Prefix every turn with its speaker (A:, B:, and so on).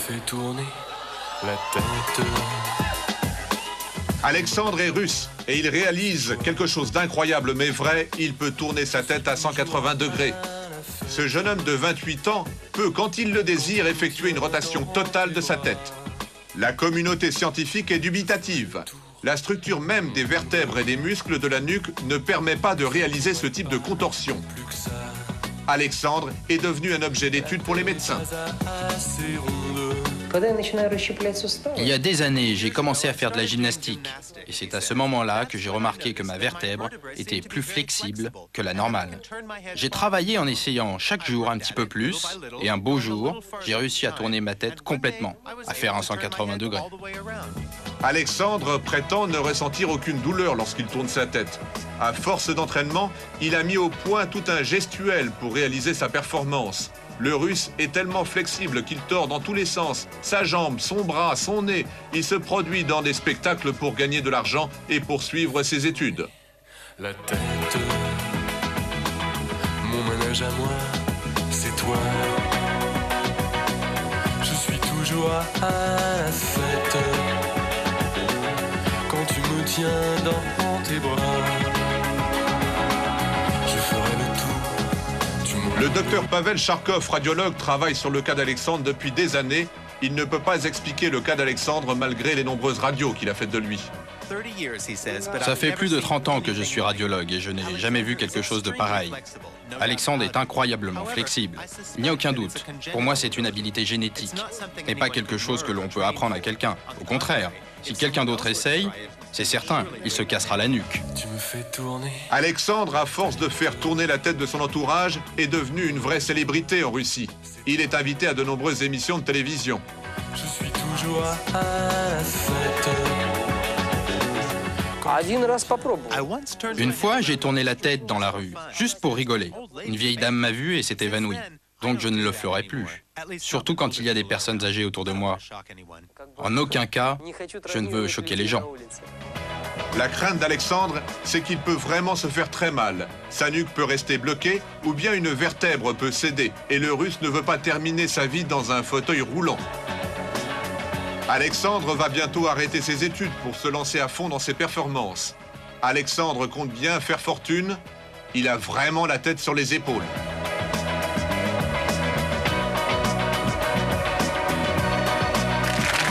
A: fais tourner la tête.
B: Alexandre est russe et il réalise quelque chose d'incroyable mais vrai, il peut tourner sa tête à 180 degrés. Ce jeune homme de 28 ans peut, quand il le désire, effectuer une rotation totale de sa tête. La communauté scientifique est dubitative. La structure même des vertèbres et des muscles de la nuque ne permet pas de réaliser ce type de contorsion. Alexandre est devenu un objet d'étude pour les médecins.
C: Il y a des années, j'ai commencé à faire de la gymnastique. Et c'est à ce moment-là que j'ai remarqué que ma vertèbre était plus flexible que la normale. J'ai travaillé en essayant chaque jour un petit peu plus. Et un beau jour, j'ai réussi à tourner ma tête complètement, à faire un 180 degrés.
B: Alexandre prétend ne ressentir aucune douleur lorsqu'il tourne sa tête. À force d'entraînement, il a mis au point tout un gestuel pour réaliser sa performance. Le Russe est tellement flexible qu'il tord dans tous les sens. Sa jambe, son bras, son nez. Il se produit dans des spectacles pour gagner de l'argent et poursuivre ses études.
A: La tête, mon manège à moi, c'est toi. Je suis toujours à la fête quand tu me tiens dans tes bras. Je ferai le tour.
B: Le docteur Pavel Charkov, radiologue, travaille sur le cas d'Alexandre depuis des années. Il ne peut pas expliquer le cas d'Alexandre malgré les nombreuses radios qu'il a faites de lui.
C: Ça fait plus de 30 ans que je suis radiologue et je n'ai jamais vu quelque chose de pareil. Alexandre est incroyablement flexible. Il n'y a aucun doute. Pour moi, c'est une habilité génétique. Ce n'est pas quelque chose que l'on peut apprendre à quelqu'un. Au contraire, si quelqu'un d'autre essaye, c'est certain, il se cassera la nuque.
A: Tu me fais tourner.
B: Alexandre, à force de faire tourner la tête de son entourage, est devenu une vraie célébrité en Russie. Il est invité à de nombreuses émissions de télévision.
A: Je suis toujours à la fête.
C: Une fois, j'ai tourné la tête dans la rue, juste pour rigoler. Une vieille dame m'a vu et s'est évanouie. Donc je ne le ferai plus. Surtout quand il y a des personnes âgées autour de moi. En aucun cas, je ne veux choquer les gens.
B: La crainte d'Alexandre, c'est qu'il peut vraiment se faire très mal. Sa nuque peut rester bloquée ou bien une vertèbre peut céder. Et le Russe ne veut pas terminer sa vie dans un fauteuil roulant. Alexandre va bientôt arrêter ses études pour se lancer à fond dans ses performances. Alexandre compte bien faire fortune. Il a vraiment la tête sur les épaules.